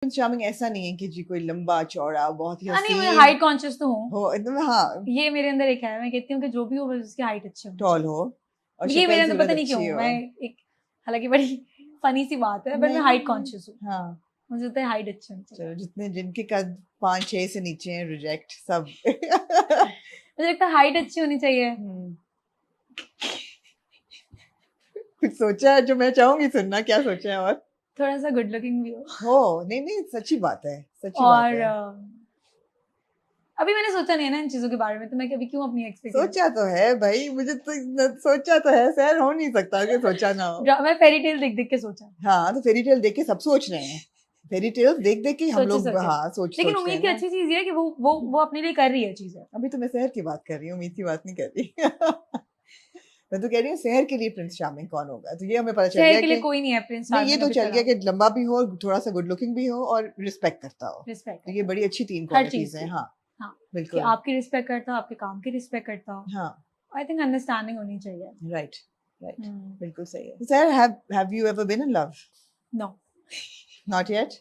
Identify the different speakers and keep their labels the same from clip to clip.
Speaker 1: Prince charming ऐसा नहीं है कि जी कोई लंबा चौड़ा बहुत ही
Speaker 2: नहीं, मैं
Speaker 1: हसीन
Speaker 2: हाइट कॉन्शियस तो हूँ,
Speaker 1: हो एकदम, हाँ,
Speaker 2: ये मेरे अंदर एक है। मैं कहती हूँ कि जो भी हो बस उसकी हाइट अच्छी होनी
Speaker 1: टॉल
Speaker 2: चाहिए।
Speaker 1: हो और
Speaker 2: ये मेरे
Speaker 1: शक्ल
Speaker 2: अंदर
Speaker 1: सूरत
Speaker 2: पता नहीं क्यों,
Speaker 1: अच्छी हो।
Speaker 2: मैं एक, हालांकि बड़ी फनी सी बात है, बट मैं हाइट कॉन्शियस हूँ।
Speaker 1: हाँ,
Speaker 2: मुझे लगता है हाइट अच्छी होनी चाहिए।
Speaker 1: चलो जितने जिनके कद 5-6 से नीचे हैं रिजेक्ट सब।
Speaker 2: मुझे लगता है हाइट अच्छी होनी चाहिए।
Speaker 1: कुछ सोचा है जो मैं चाहूंगी सुनना, क्या सोचा है? और
Speaker 2: थोड़ा सा गुड लुकिंग भी हो।
Speaker 1: नहीं नहीं, सच्ची बात है, सच्ची बात
Speaker 2: और
Speaker 1: है।
Speaker 2: अभी मैंने सोचा नहीं है ना इन चीजों के बारे में, तो मैं कभी क्यों अपनी एक्सपेक्टेशन।
Speaker 1: सोचा तो है भाई, मुझे तो सोचा तो है सर, हो नहीं सकता कि सोचा ना हो।
Speaker 2: मैं फेरी टेल देख देख के सोचा।
Speaker 1: हाँ, तो फेरी टेल देख के सब सोच रहे हैं, फेरी टेल्स देख देख के हम
Speaker 2: सोचे
Speaker 1: लोग
Speaker 2: सोचे,
Speaker 1: हाँ सोच
Speaker 2: लेकिन
Speaker 1: सोचते हैं
Speaker 2: उम्मीद की
Speaker 1: ना।
Speaker 2: अच्छी चीज ये है कि वो अपने लिए कर रही है चीजें।
Speaker 1: अभी तो मैं शहर की बात कर रही हूँ, उम्मीद की बात नहीं कर रही। मैं तो कह रही हूँ शहर के लिए प्रिंस चार्मिंग कौन होगा, तो ये हमें पता चल
Speaker 2: शहर
Speaker 1: गया
Speaker 2: के लिए
Speaker 1: कि
Speaker 2: कोई नहीं है प्रिंस
Speaker 1: नहीं, ये
Speaker 2: चार्मिंग
Speaker 1: तो
Speaker 2: अभी
Speaker 1: चल गया
Speaker 2: फिलहाल।
Speaker 1: कि लंबा भी हो, थोड़ा सा गुड लुकिंग भी हो और रिस्पेक्ट करता हो।
Speaker 2: रिस्पेक्ट
Speaker 1: तो ये बड़ी अच्छी 3
Speaker 2: हर चीज
Speaker 1: क्वालिटीज हैं।
Speaker 2: की।
Speaker 1: हाँ
Speaker 2: हाँ, कि
Speaker 1: बिल्कुल।
Speaker 2: आपकी रिस्पेक्ट करता हो, आपके काम की रिस्पेक्ट करता हो।
Speaker 1: हाँ
Speaker 2: आई थिंक अंडरस्टैंडिंग होनी चाहिए।
Speaker 1: राइट राइट, बिल्कुल सही है। Sir, have you ever been in love?
Speaker 2: No,
Speaker 1: not yet.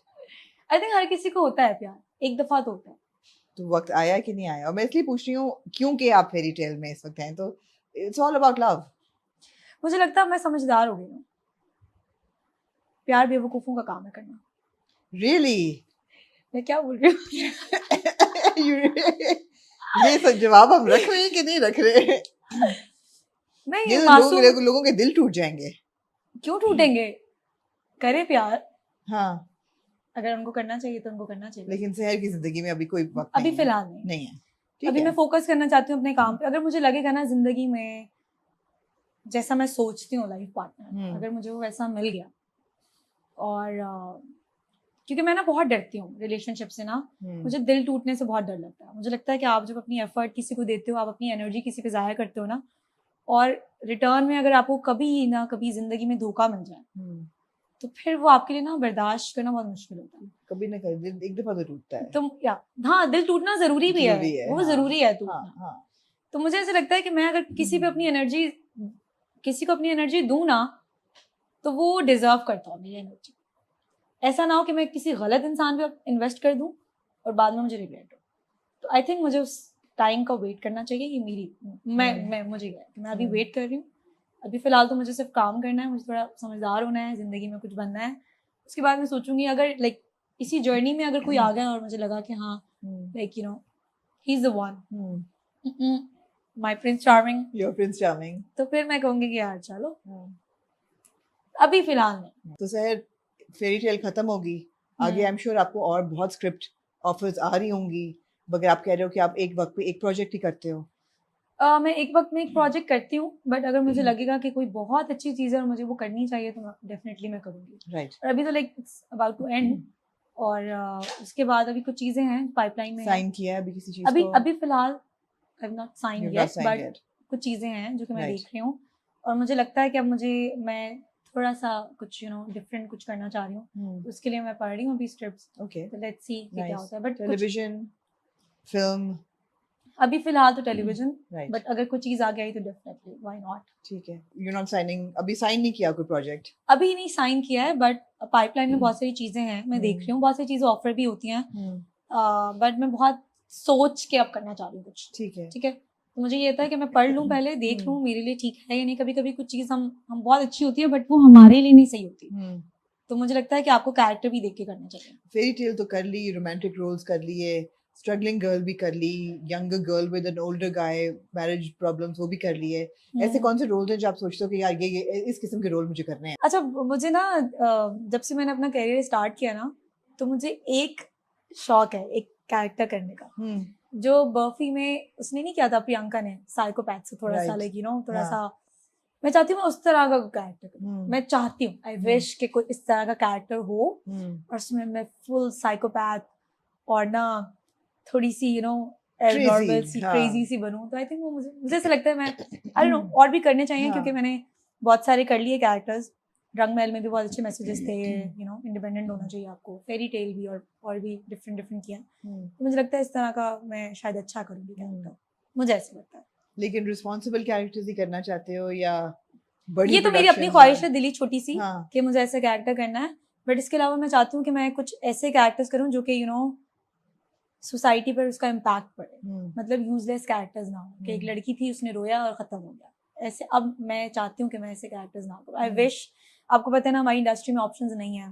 Speaker 2: I think हर किसी को होता है प्यार, एक दफा तो होता है।
Speaker 1: तो वक्त आया कि नहीं आया? और मैं इसलिए पूछ रही हूँ क्योंकि आप फेरी टेल में इस वक्त हैं, तो इट्स ऑल अबाउट लव।
Speaker 2: मुझे लगता है मैं समझदार हो गई हूँ। प्यार बेवकूफों का काम है करना।
Speaker 1: रियली?
Speaker 2: मैं क्या बोल रही हूँ?
Speaker 1: ये सब जवाब हम रख रहे हैं कि नहीं रख रहे?
Speaker 2: नहीं,
Speaker 1: ये तो
Speaker 2: मासूम
Speaker 1: लोगों के दिल टूट जाएंगे।
Speaker 2: क्यों टूटेंगे? करे प्यार,
Speaker 1: हाँ,
Speaker 2: अगर उनको करना चाहिए तो उनको करना चाहिए।
Speaker 1: लेकिन शहर की जिंदगी में अभी कोई वक्त
Speaker 2: अभी
Speaker 1: नहीं है।
Speaker 2: फिलहाल
Speaker 1: नहीं है, ठीक
Speaker 2: अभी
Speaker 1: है।
Speaker 2: मैं फोकस करना चाहती हूँ अपने काम पे। अगर मुझे लगेगा ना जिंदगी में जैसा मैं सोचती हूँ लाइफ पार्टनर, अगर मुझे वो वैसा मिल गया, और क्योंकि मैं ना बहुत डरती हूँ रिलेशनशिप से ना, मुझे दिल टूटने से बहुत डर लगता है। मुझे लगता है कि आप जब अपनी एफर्ट किसी को देते हो, आप अपनी एनर्जी किसी पे जाहिर करते हो ना, और रिटर्न में अगर आपको कभी ना कभी जिंदगी में धोखा मिल जाए, तो फिर वो आपके लिए ना बर्दाश्त करना बहुत मुश्किल होता है।
Speaker 1: कभी ना कभी दिल एक दफा तो टूटता है।
Speaker 2: तुम या हाँ, दिल टूटना जरूरी भी है, वो
Speaker 1: हाँ,
Speaker 2: जरूरी है
Speaker 1: हाँ
Speaker 2: टूटना।
Speaker 1: हाँ।
Speaker 2: तो मुझे ऐसा लगता है कि मैं अगर किसी पे अपनी एनर्जी, किसी को अपनी एनर्जी दूं ना, तो वो डिजर्व करता हो मेरी एनर्जी। ऐसा ना हो कि मैं किसी गलत इंसान पे इन्वेस्ट कर दूं और बाद में मुझे रिग्रेट हो। तो आई थिंक मुझे उस टाइम का वेट करना चाहिए। ये मेरी मैं मुझे क्या है कि मैं अभी वेट कर रही हूँ। अभी फिलहाल तो मुझे सिर्फ काम करना है, मुझे थोड़ा समझदार होना है, जिंदगी में कुछ बनना है। उसके बाद मैं सोचूंगी, अगर लाइक इसी जर्नी में अगर कोई आ गया और मुझे लगा कि हाँ like you know he is the one, my Prince charming,
Speaker 1: your Prince charming,
Speaker 2: तो फिर मैं कहूंगी कि यार चलो, अभी फिलहाल नहीं।
Speaker 1: तो सर फेरी टेल खत्म होगी, आगे आई एम श्योर आपको और बहुत स्क्रिप्ट ऑफर्स आ रही होंगी, मगर आप कह रहे हो कि आप एक वक्त पे एक प्रोजेक्ट ही करते हो।
Speaker 2: मैं एक वक्त में एक प्रोजेक्ट करती हूँ, बट अगर मुझे लगेगा कि कोई बहुत अच्छी चीज़ है और मुझे वो करनी चाहिए, तो डेफिनेटली मैं करूँगी।
Speaker 1: राइट।
Speaker 2: और अभी तो like it's about to end, और उसके बाद अभी कुछ चीज़ें हैं पाइपलाइन में।
Speaker 1: साइन किया है अभी किसी चीज को?
Speaker 2: अभी फिलहाल I have not sign yet, but कुछ चीज़ें हैं जो कि मैं देख रही हूँ, और मुझे लगता है कि अब मैं थोड़ा सा कुछ डिफरेंट कुछ करना चाह रही हूँ। तो उसके लिए मैं पढ़ रही हूँ अभी स्क्रिप्ट्स।
Speaker 1: ओके,
Speaker 2: तो लेट्स सी क्या होता है। But
Speaker 1: television, film?
Speaker 2: अभी फिलहाल तो टेलीविजन,
Speaker 1: राइट।
Speaker 2: बट अगर कोई चीज आ गई तो डेफिनेटली व्हाई नॉट।
Speaker 1: ठीक है, यू नॉट साइनिंग, अभी साइन नहीं किया कोई प्रोजेक्ट?
Speaker 2: अभी नहीं साइन किया है, बट पाइपलाइन में बहुत सारी चीजें हैं, मैं देख रही हूँ। बहुत सारी चीजें ऑफर भी होती हैं, बट मैं बहुत सोच के अब करना चाह रही हूँ कुछ।
Speaker 1: ठीक है,
Speaker 2: ठीक है, तो मुझे ये था कि मैं पढ़ लूँ पहले, देख लूँ मेरे लिए ठीक है या नहीं। कभी कभी कुछ चीज हम बहुत अच्छी होती है, बट वो हमारे लिए नहीं सही होती। तो मुझे लगता है कि आपको कैरेक्टर भी देख के करना चाहिए।
Speaker 1: फेरी टेल तो कर ली, रोमांटिक रोल्स कर लिए, स्ट्रगलिंग गर्ल भी कर ली, younger girl with an older guy, marriage problems वो भी कर लिए। ऐसे कौन से रोल्स हैं जो आप सोचते हो कि यार ये इस किस्म के रोल मुझे करने हैं?
Speaker 2: अच्छा, मुझे ना जब से मैंने अपना करियर स्टार्ट किया ना, तो मुझे एक शौक है एक कैरेक्टर करने का, जो बर्फी में उसने नहीं किया था, प्रियंका ने, साइकोपैथ से थोड़ा सा लाइक थोड़ा सा। मैं चाहती हूँ उस तरह का कैरेक्टर करूँ। मैं चाहती हूँ, आई विश कि कोई इस तरह का कैरेक्टर हो, और उसमें मैं फुल साइकोपैथ और ना थोड़ी सी एबनॉर्मल सी, क्रेजी सी बनूं। तो आई थिंक वो मुझे ऐसा लगता है मैं आई डोंट नो और भी करने चाहिए, क्योंकि मैंने बहुत सारे कर लिए कैरेक्टर्स। रंग महल में भी बहुत अच्छे मैसेजेस थे, इंडिपेंडेंट होना चाहिए आपको, फेरी टेल भी और भी डिफरेंट किया। तो मुझे लगता है इस तरह का मैं शायद अच्छा करूँगी कैरेक्टर, मुझे ऐसा लगता है।
Speaker 1: लेकिन रिस्पॉन्सिबल कैरेक्टर्स ही करना चाहते हो या बड़ी?
Speaker 2: ये तो मेरी अपनी ख्वाहिश है, दिली छोटी सी, कि मुझे ऐसा कैरेक्टर करना है, बट इसके अलावा मैं चाहती हूँ कि मैं कुछ ऐसे कैरेक्टर्स करूँ जो कि सोसाइटी पर उसका इम्पैक्ट पड़े, मतलब यूजलेस कैरेक्टर्स ना हो कि एक लड़की थी उसने रोया और खत्म हो गया, ऐसे अब मैं चाहती हूँ कि मैं ऐसे कैरेक्टर्स ना करूँ। आई विश, आपको पता है ना हमारी इंडस्ट्री में ऑप्शंस नहीं है,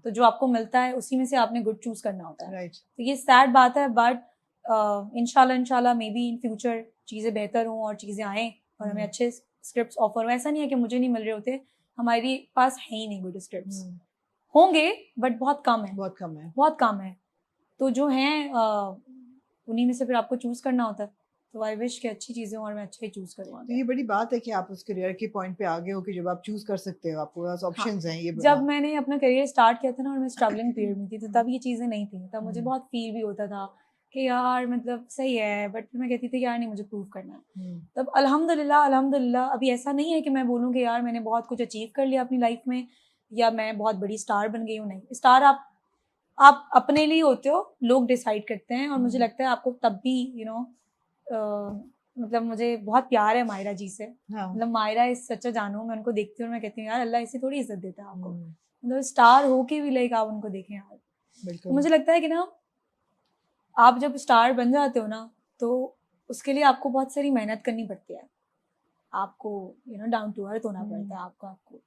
Speaker 2: तो जो आपको मिलता है उसी में से आपने गुड चूज करना होता है। तो ये सैड बात है, बट इंशाल्लाह मे बी इन फ्यूचर चीज़ें बेहतर हों और चीज़ें आएँ और हमें अच्छे स्क्रिप्ट्स ऑफर हो। ऐसा नहीं है कि मुझे नहीं मिल रहे होते, हमारे पास है ही नहीं गुड स्क्रिप्ट्स, होंगे बट बहुत कम है, बहुत कम है। तो जो हैं उन्हीं में से फिर आपको चूज करना होता है। तो आई विश कि अच्छी चीजें और मैं अच्छा ही चूज करूँ।
Speaker 1: तो ये बड़ी बात है कि आप उस करियर के पॉइंट पे आ गए हो कि जब आप चूज कर सकते हो, आपके पास ऑप्शंस हैं। ये
Speaker 2: जब मैंने अपना करियर स्टार्ट किया था ना और मैं स्ट्रगलिंग पीरियड में थी, तो तब ये चीजें नहीं थी, तब मुझे बहुत फील भी होता था कि यार मतलब सही है, बट मैं कहती थी यार नहीं, मुझे प्रूव करना है। तब अल्हम्दुलिल्लाह अभी ऐसा नहीं है कि मैं बोलूँ कि यार मैंने बहुत कुछ अचीव कर लिया अपनी लाइफ में या मैं बहुत बड़ी स्टार बन गई हूँ। नहीं, स्टार आप अपने लिए होते हो, लोग डिसाइड करते हैं। और मुझे लगता है आपको तब भी मतलब मुझे बहुत प्यार है मायरा जी से। मतलब मायरा इस सच्चा जानू, मैं उनको देखती हूँ और मैं कहती हूँ यार अल्लाह इसे थोड़ी इज्जत देता है आपको, मतलब स्टार हो के भी लाइक आप उनको देखें यार। तो मुझे लगता है कि ना आप जब स्टार बन जाते हो ना, तो उसके लिए आपको बहुत सारी मेहनत करनी पड़ती है, आपको डाउन टू अर्थ होना पड़ता है,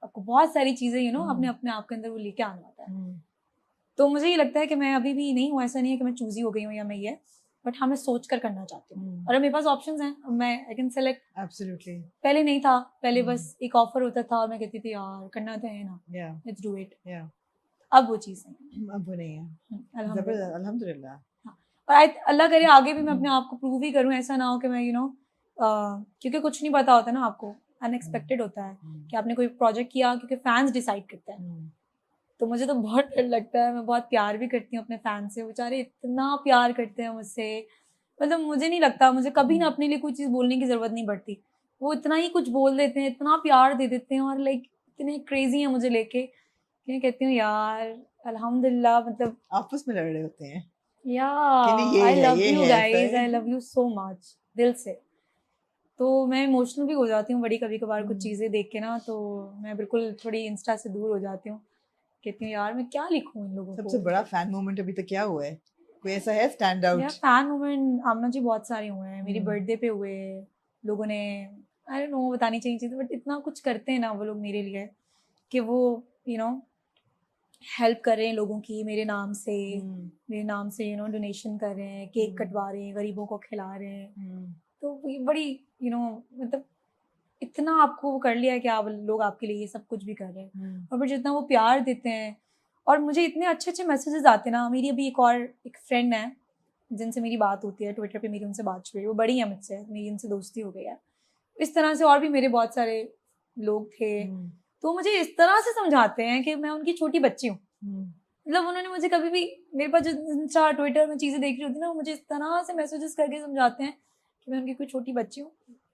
Speaker 2: आपको बहुत सारी चीजें अपने आप के अंदर वो लेके आना होता है। तो मुझे ये लगता है कि मैं अभी भी नहीं हूँ, ऐसा नहीं है कि मैं चूजी हो गई हूँ या मैं ये, बट हाँ मैं सोच कर करना चाहती हूँ और मेरे पास ऑप्शंस हैं, मैं आई कैन सेलेक्ट।
Speaker 1: एब्सोल्युटली।
Speaker 2: पहले नहीं था, पहले बस एक ऑफर होता था और मैं कहती थी यार करना तो है ना, लेट्स डू इट। अब वो चीज़ नहीं,
Speaker 1: अब वो नहीं है। अल्हम्दुलिल्लाह।
Speaker 2: और अल्लाह करे आगे भी मैं अपने आप को प्रूव ही करूँ, ऐसा ना हो कि मैं क्योंकि कुछ नहीं पता होता ना, आपको अनएक्सपेक्टेड होता है कि आपने कोई प्रोजेक्ट किया, क्योंकि फैंस डिसाइड करते हैं। तो मुझे तो बहुत डर लगता है, मैं बहुत प्यार भी करती हूँ अपने फैन से, बेचारे इतना प्यार करते हैं मुझसे, मतलब मुझे नहीं लगता, मुझे कभी ना अपने लिए कोई चीज़ बोलने की ज़रूरत नहीं पड़ती, वो इतना ही कुछ बोल देते हैं, इतना प्यार दे देते हैं और लाइक इतने क्रेजी हैं मुझे लेके कि मैं कहती हूँ यार अल्हम्दुलिल्लाह, मतलब
Speaker 1: आपस में लड़ रहे होते हैं
Speaker 2: I love you guys, I love you so much दिल से। तो मैं इमोशनल भी हो जाती हूँ बड़ी कभी कभार कुछ चीज़ें देख के ना, तो मैं बिल्कुल थोड़ी इंस्टा से दूर हो जाती हूँ, कहती हूँ यार मैं क्या लिखूं इन लोगों को।
Speaker 1: सबसे बड़ा फैन मोमेंट अभी तक क्या हुआ है, कोई ऐसा है स्टैंड आउट?
Speaker 2: यार फैन मोमेंट आमना जी बहुत सारे हुए हैं, मेरी बर्थडे पे हुए, लोगों ने आई डोंट नो बतानी चाहिए चीज़ें, बट इतना कुछ करते हैं ना वो लोग मेरे लिए कि वो हेल्प कर रहे हैं लोगों की मेरे नाम से डोनेशन कर रहे हैं, केक कटवा रहे हैं, गरीबों को खिला रहे हैं। तो ये बड़ी मतलब इतना आपको वो कर लिया है कि आप लोग आपके लिए ये सब कुछ भी कर रहे हैं, और फिर जितना वो प्यार देते हैं और मुझे इतने अच्छे अच्छे मैसेजेस आते हैं ना। मेरी अभी एक फ्रेंड है जिनसे मेरी बात होती है ट्विटर पे, मेरी उनसे बात हुई, वो बड़ी है मुझसे, मेरी उनसे दोस्ती हो गई है। इस तरह से और भी मेरे बहुत सारे लोग थे, तो मुझे इस तरह से समझाते हैं कि मैं उनकी छोटी बच्ची हूँ। मतलब उन्होंने मुझे कभी भी, मेरे पास जो इंस्टा ट्विटर में चीज़ें देख रही होती है ना, मुझे इस तरह से मैसेजेस करके समझाते हैं कि मैं उनकी कोई छोटी बच्ची हूँ।